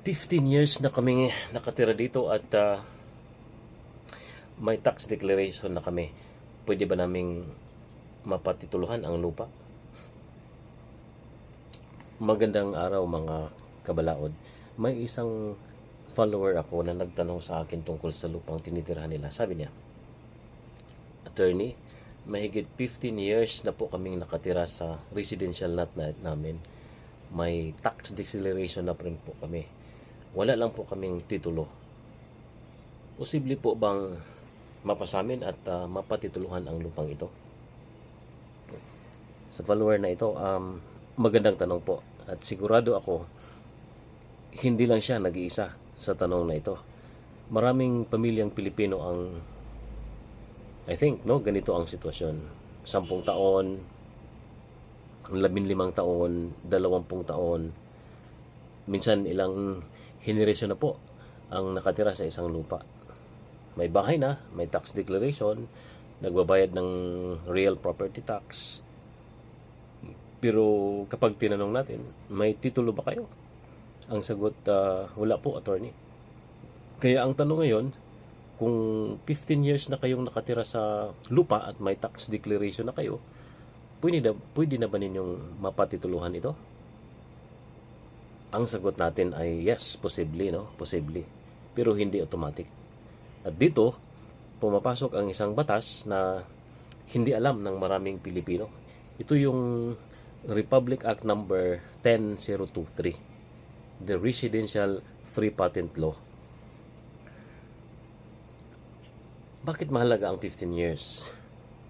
15 years na kami nakatira dito at may tax declaration na kami. Pwede ba naming mapatituluhan ang lupa? Magandang araw mga kabalaod. May isang follower ako na nagtanong sa akin tungkol sa lupang tinitirahan nila. Sabi niya, Attorney, mahigit 15 years na po kaming nakatira sa residential lot namin. May tax declaration na rin po kami. Wala lang po kaming titulo. Posible po bang mapasamin at mapatituluhan ang lupang ito? Sa follower na ito, magandang tanong po. At sigurado ako, hindi lang siya nag-iisa sa tanong na ito. Maraming pamilyang Pilipino ang, I think, ganito ang sitwasyon. 10 taon, 15 taon, 20 taon, minsan ilang henerasyon na po ang nakatira sa isang lupa. May bahay na, may tax declaration, nagbabayad ng real property tax. Pero kapag tinanong natin, may titulo ba kayo? Ang sagot, wala po, attorney. Kaya ang tanong ngayon, kung 15 years na kayong nakatira sa lupa at may tax declaration na kayo, pwede na ba ninyong mapatituluhan ito? Ang sagot natin ay yes, posible, Posible. Pero hindi automatic. At dito, pumapasok ang isang batas na hindi alam ng maraming Pilipino. Ito yung Republic Act number 10023, the Residential Free Patent Law. Bakit mahalaga ang 15 years?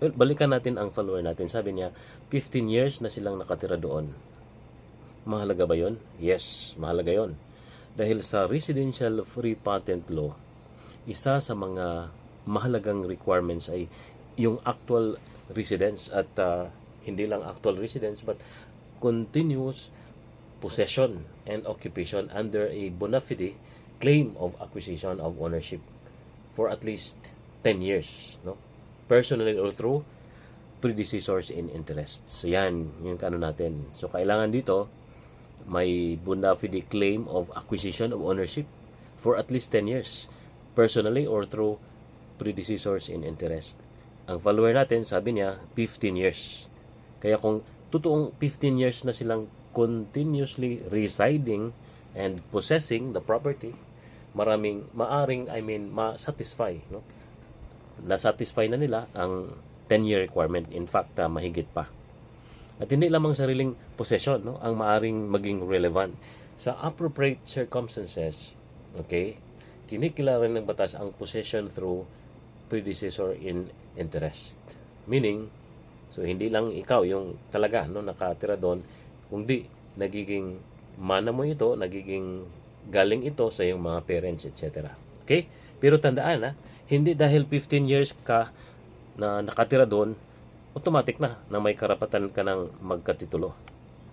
Well, balikan natin ang follower natin. Sabi niya, 15 years na silang nakatira doon. Mahalaga ba yon? Yes, mahalaga yon. Dahil sa Residential Free Patent Law, isa sa mga mahalagang requirements ay yung actual residence at hindi lang actual residence but continuous possession and occupation under a bona fide claim of acquisition of ownership for at least 10 years, personally or through predecessors in interest. So yan, yung kano natin. So kailangan dito may bona fide claim of acquisition of ownership for at least 10 years, personally or through predecessors in interest. Ang follower natin, sabi niya, 15 years. Kaya kung totoong 15 years na silang continuously residing and possessing the property, ma-satisfy, na-satisfy na nila ang 10-year requirement. In fact, mahigit pa. At hindi lamang sariling possession, ang maaring maging relevant. Sa appropriate circumstances, kinikilala ng batas ang possession through predecessor in interest. Meaning, so hindi lang ikaw yung talaga nakatira doon, kundi nagiging mana mo ito, nagiging galing ito sa iyong mga parents, etc. Okay? Pero tandaan, hindi dahil 15 years ka na nakatira doon, automatic na may karapatan ka ng magkatitulo.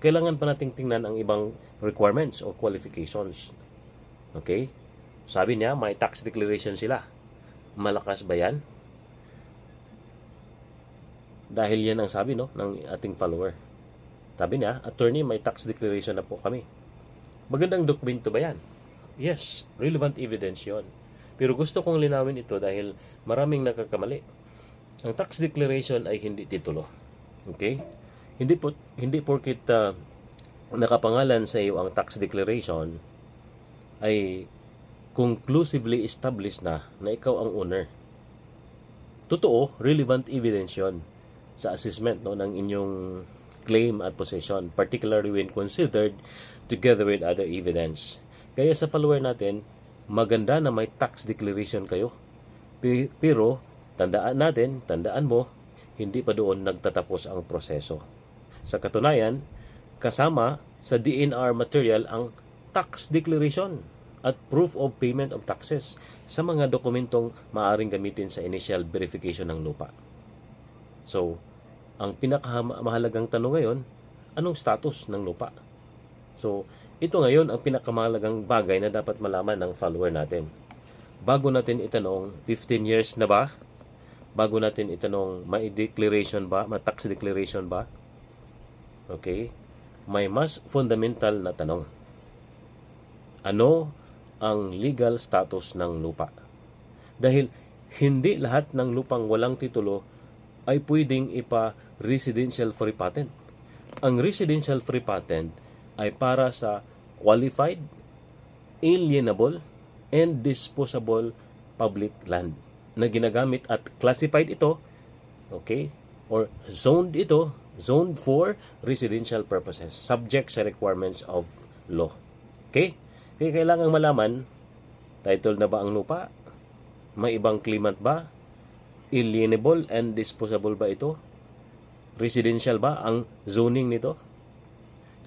Kailangan pa nating tingnan ang ibang requirements o qualifications. Okay? Sabi niya, may tax declaration sila. Malakas ba yan? Dahil yan ang sabi ng ating follower. Sabi niya, attorney, may tax declaration na po kami. Magandang dokumento ba yan? Yes, relevant evidence yon. Pero gusto kong linawin ito dahil maraming nakakamali. Ang tax declaration ay hindi titulo. Okay? Hindi porket nakapangalan sa iyo ang tax declaration ay conclusively established na ikaw ang owner. Totoo, relevant evidence yon sa assessment ng inyong claim at possession, particularly when considered together with other evidence. Kaya sa follower natin, maganda na may tax declaration kayo. Pero tandaan mo, hindi pa doon nagtatapos ang proseso. Sa katunayan, kasama sa DNR material ang tax declaration at proof of payment of taxes sa mga dokumentong maaaring gamitin sa initial verification ng lupa. So, ang pinakamahalagang tanong ngayon, anong status ng lupa? So, ito ngayon ang pinakamahalagang bagay na dapat malaman ng follower natin. Bago natin itanong, 15 years na ba? Bago natin itanong, may declaration ba? May tax declaration ba? Okay? May mas fundamental na tanong. Ano ang legal status ng lupa? Dahil hindi lahat ng lupang walang titulo ay pwedeng ipa-residential free patent. Ang residential free patent ay para sa qualified, alienable, and disposable public land na ginagamit at classified ito, okay, or zoned for residential purposes, subject sa requirements of law. Okay? Kaya kailangan malaman, title na ba ang lupa? May ibang claimant ba? Alienable and disposable ba ito? Residential ba ang zoning nito?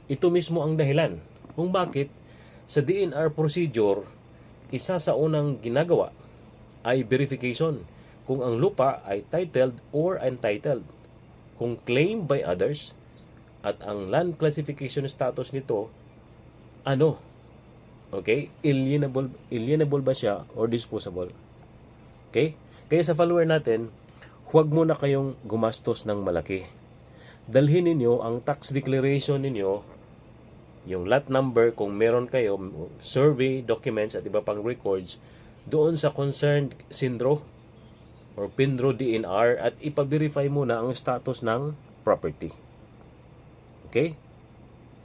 Ito mismo ang dahilan kung bakit sa DNR procedure, isa sa unang ginagawa ay verification kung ang lupa ay titled or untitled, kung claimed by others, at ang land classification status nito, ano? Okay? Alienable ba siya or disposable? Okay? Kaya sa follower natin, huwag muna kayong gumastos ng malaki. Dalhin ninyo ang tax declaration ninyo, yung lot number kung meron kayo, survey documents at iba pang records, doon sa concerned Sindro or Pindro DNR at ipa-verify muna ang status ng property. Okay?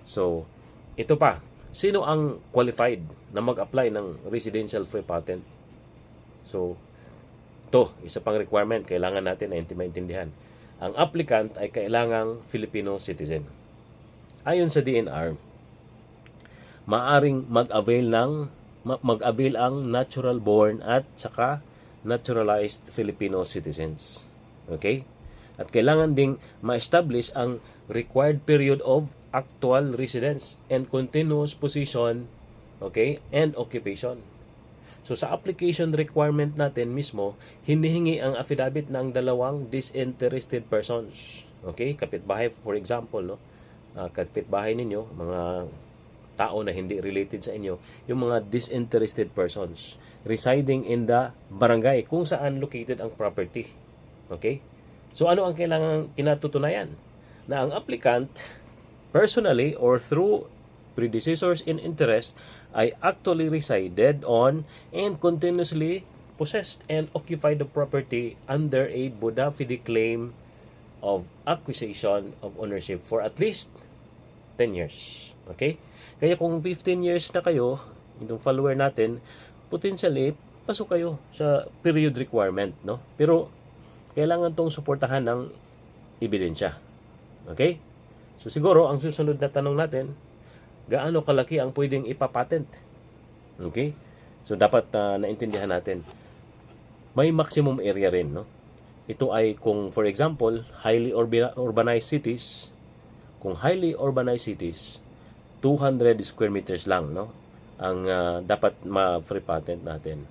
So, ito pa. Sino ang qualified na mag-apply ng residential free patent? So, ito, isa pang requirement, kailangan natin na maintindihan. Ang applicant ay kailangang Filipino citizen. Ayon sa DNR, maaring mag-avail ang natural born at saka naturalized Filipino citizens. Okay? At kailangan ding ma-establish ang required period of actual residence and continuous position, okay, and occupation. So sa application requirement natin mismo, hinihingi ang affidavit ng dalawang disinterested persons. Okay? Kapitbahay, for example, no? Kapitbahay ninyo, mga tao na hindi related sa inyo, yung mga disinterested persons residing in the barangay kung saan located ang property. Okay? So ano ang kailangan kinatutunayan? Na ang applicant personally or through predecessors in interest ay actually resided on and continuously possessed and occupied the property under a bona fide claim of acquisition of ownership for at least 10 years. Okay? Kaya kung 15 years na kayo, itong follower natin, potentially, pasok kayo sa period requirement, no? Pero, kailangan tong suportahan ng ebidensya. Okay? So, siguro, ang susunod na tanong natin, gaano kalaki ang pwedeng ipapatent? Okay? So, dapat naintindihan natin. May maximum area rin, no? Ito ay kung, for example, highly urbanized cities, kung highly urbanized cities, 200 square meters lang, no, ang dapat ma-free patent natin.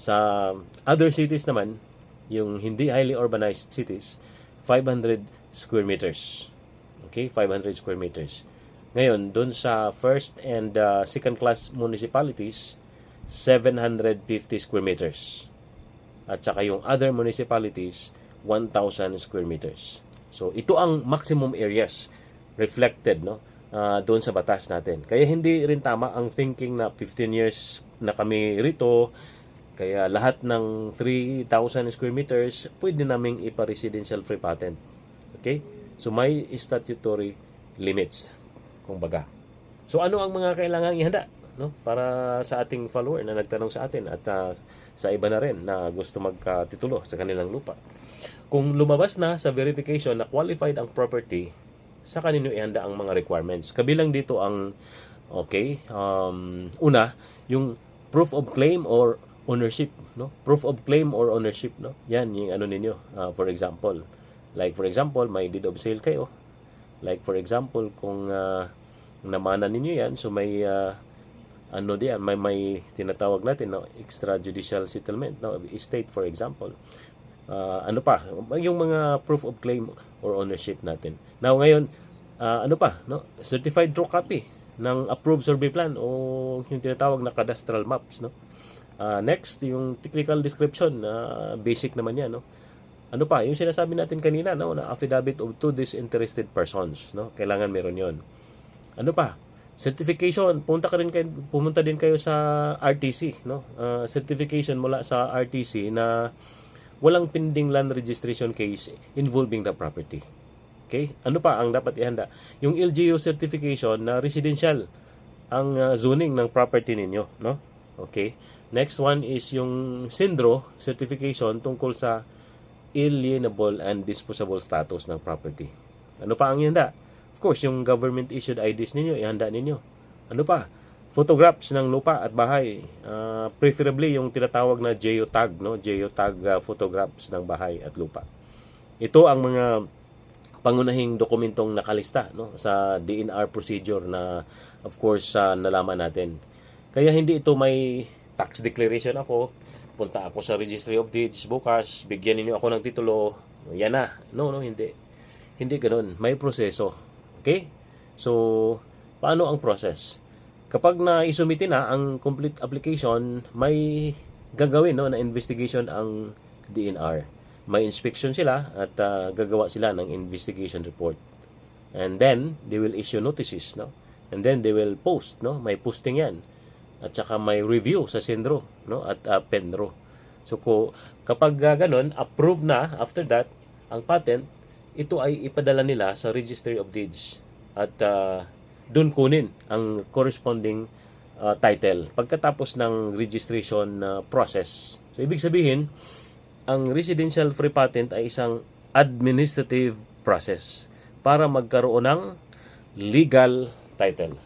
Sa other cities naman, yung hindi highly urbanized cities, 500 square meters. Okay, 500 square meters. Ngayon, dun sa first and second class municipalities, 750 square meters. At saka yung other municipalities, 1,000 square meters. So, ito ang maximum areas reflected, no, doon sa batas natin. Kaya hindi rin tama ang thinking na 15 years na kami rito, kaya lahat ng 3,000 square meters pwede naming ipa-residential free patent. Okay? So may statutory limits, kung baga. So ano ang mga kailangang ihanda, no, para sa ating follower na nagtanong sa atin at sa iba na rin na gusto magkatitulo sa kanilang lupa? Kung lumabas na sa verification na qualified ang property, sa kanino ihanda ang mga requirements. Kabilang dito ang, okay, una, yung proof of claim or ownership, no? Proof of claim or ownership, no? Yan yung ano ninyo. For example, may deed of sale kayo. Like for example, kung namana ninyo yan, so may ano diyan, may tinatawag natin, no, extrajudicial settlement, no, estate for example. Ano pa, yung mga proof of claim or ownership natin. Now ngayon, ano pa, no, certified true copy ng approved survey plan o yung tinatawag na cadastral maps, no. Next, yung technical description, basic naman yan, no. Ano pa, yung sinasabi natin kanina, no, na affidavit of two disinterested persons, no, kailangan meron yon. Ano pa, Certification, pumunta din kayo sa RTC, no? Certification mula sa RTC na walang pending land registration case involving the property. Okay? Ano pa ang dapat ihanda? Yung LGU certification na residential ang zoning ng property ninyo, no? Okay? Next one is yung SINDRO certification tungkol sa alienable and disposable status ng property. Ano pa ang ihanda? Of course, yung government issued IDs ninyo, ihanda ninyo. Ano pa? Photographs ng lupa at bahay. Preferably yung tinatawag na geotag, no? Geotag photographs ng bahay at lupa. Ito ang mga pangunahing dokumentong nakalista, no, sa DNR procedure na of course nalaman natin. Kaya hindi ito may tax declaration ako, punta ako sa Registry of Deeds bukas, bigyan niyo ako ng titulo, yan na. No, hindi. Hindi ganoon. May proseso. Okay? So, paano ang process? Kapag na-isumite na ang complete application, may gagawin, no, na investigation ang DNR. May inspection sila at gagawa sila ng investigation report. And then, they will issue notices, no? And then, they will post, no? May posting yan. At saka may review sa SINDRO, no? At PENRO. So, kapag ganun, approve na, after that, ang patent, ito ay ipadala nila sa Registry of Deeds. At doon kunin ang corresponding title pagkatapos ng registration process. So, ibig sabihin, ang residential free patent ay isang administrative process para magkaroon ng legal title.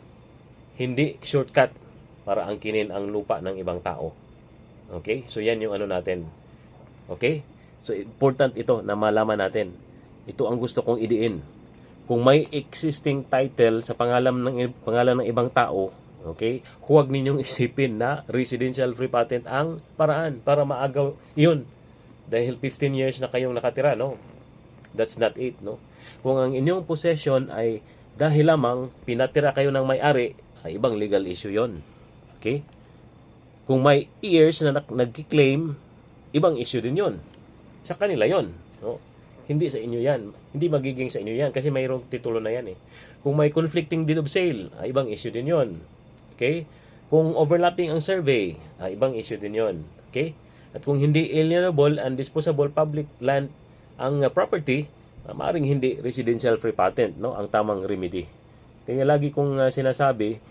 Hindi shortcut para angkinin ang lupa ng ibang tao. Okay? So, yan yung ano natin. Okay? So, important ito na malaman natin. Ito ang gusto kong idiin. Kung may existing title sa pangalan ng ibang tao, okay, huwag ninyong isipin na residential free patent ang paraan para maagaw yun. Dahil 15 years na kayong nakatira, no? That's not it, no? Kung ang inyong possession ay dahil lamang pinatira kayo ng may-ari, ay ibang legal issue yon. Okay? Kung may heirs na nagki-claim, ibang issue din yon. Sa kanila yon, no? Hindi sa inyo yan. Hindi magiging sa inyo yan kasi mayroong titulo na yan eh. Kung may conflicting deed of sale, ay ibang issue din yon. Okay? Kung overlapping ang survey, ay ibang issue din yon. Okay? At kung hindi alienable and disposable public land ang property, maaaring hindi residential free patent, no, ang tamang remedy. Kaya lagi kong sinasabi,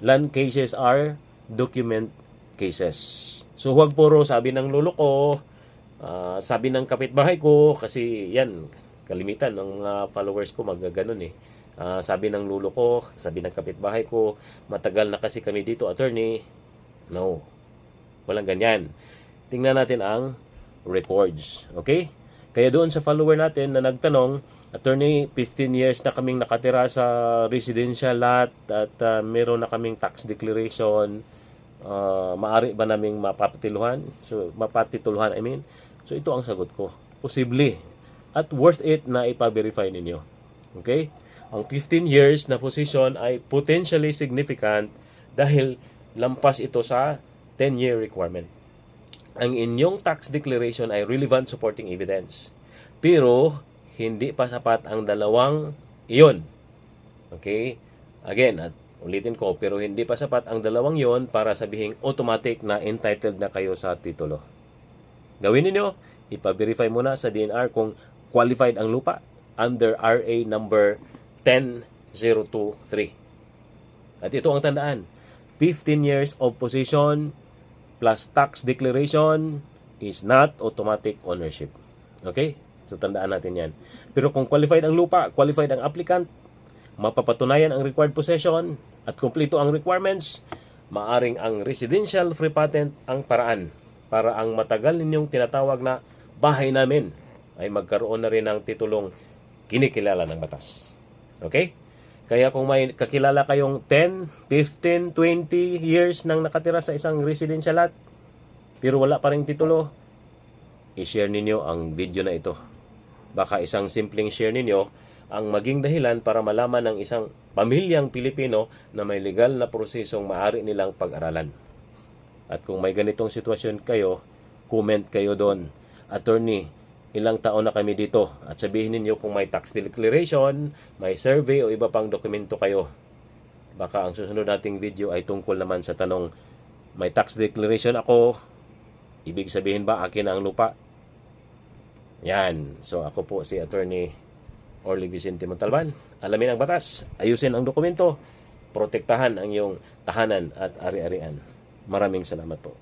land cases are document cases. So huwag puro sabi ng lolo ko, sabi ng kapitbahay ko, kasi yan, kalimitan ng followers ko magaganon eh. Sabi ng lolo ko, sabi ng kapitbahay ko, matagal na kasi kami dito, attorney. No, walang ganyan. Tingnan natin ang records. Okay? Kaya doon sa follower natin na nagtanong, attorney, 15 years na kaming nakatira sa residential lot at meron na kaming tax declaration. Maari ba naming mapatituluhan? So, So, ito ang sagot ko. Posible. At worth it na ipa-verify ninyo. Okay? Ang 15 years na position ay potentially significant dahil lampas ito sa 10-year requirement. Ang inyong tax declaration ay relevant supporting evidence. Pero, hindi pa sapat ang dalawang iyon. Okay? Again, at ulitin ko, pero hindi pa sapat ang dalawang iyon para sabihing automatic na entitled na kayo sa titulo. Gawin niyo, ipa-verify muna sa DNR kung qualified ang lupa under RA number 10023. At ito ang tandaan, 15 years of possession plus tax declaration is not automatic ownership. Okay? So, tandaan natin yan. Pero kung qualified ang lupa, qualified ang applicant, mapapatunayan ang required possession, at kumpleto ang requirements, maaring ang residential free patent ang paraan para ang matagal ninyong tinatawag na bahay namin ay magkaroon na rin ng titulong kinikilala ng batas. Okay? Kaya kung may kakilala kayong 10, 15, 20 years nang nakatira sa isang residential lot, pero wala pa rin titulo, i-share ninyo ang video na ito. Baka isang simpleng share ninyo ang maging dahilan para malaman ng isang pamilyang Pilipino na may legal na prosesong maaari nilang pag-aralan. At kung may ganitong sitwasyon kayo, comment kayo doon. Attorney, ilang taon na kami dito, at sabihin ninyo kung may tax declaration, may survey o iba pang dokumento kayo. Baka ang susunod nating video ay tungkol naman sa tanong, may tax declaration ako, ibig sabihin ba akin ang lupa? Yan. So ako po si Attorney Orly Vicente Montalban. Alamin ang batas, ayusin ang dokumento, protektahan ang iyong tahanan at ari-arian. Maraming salamat po.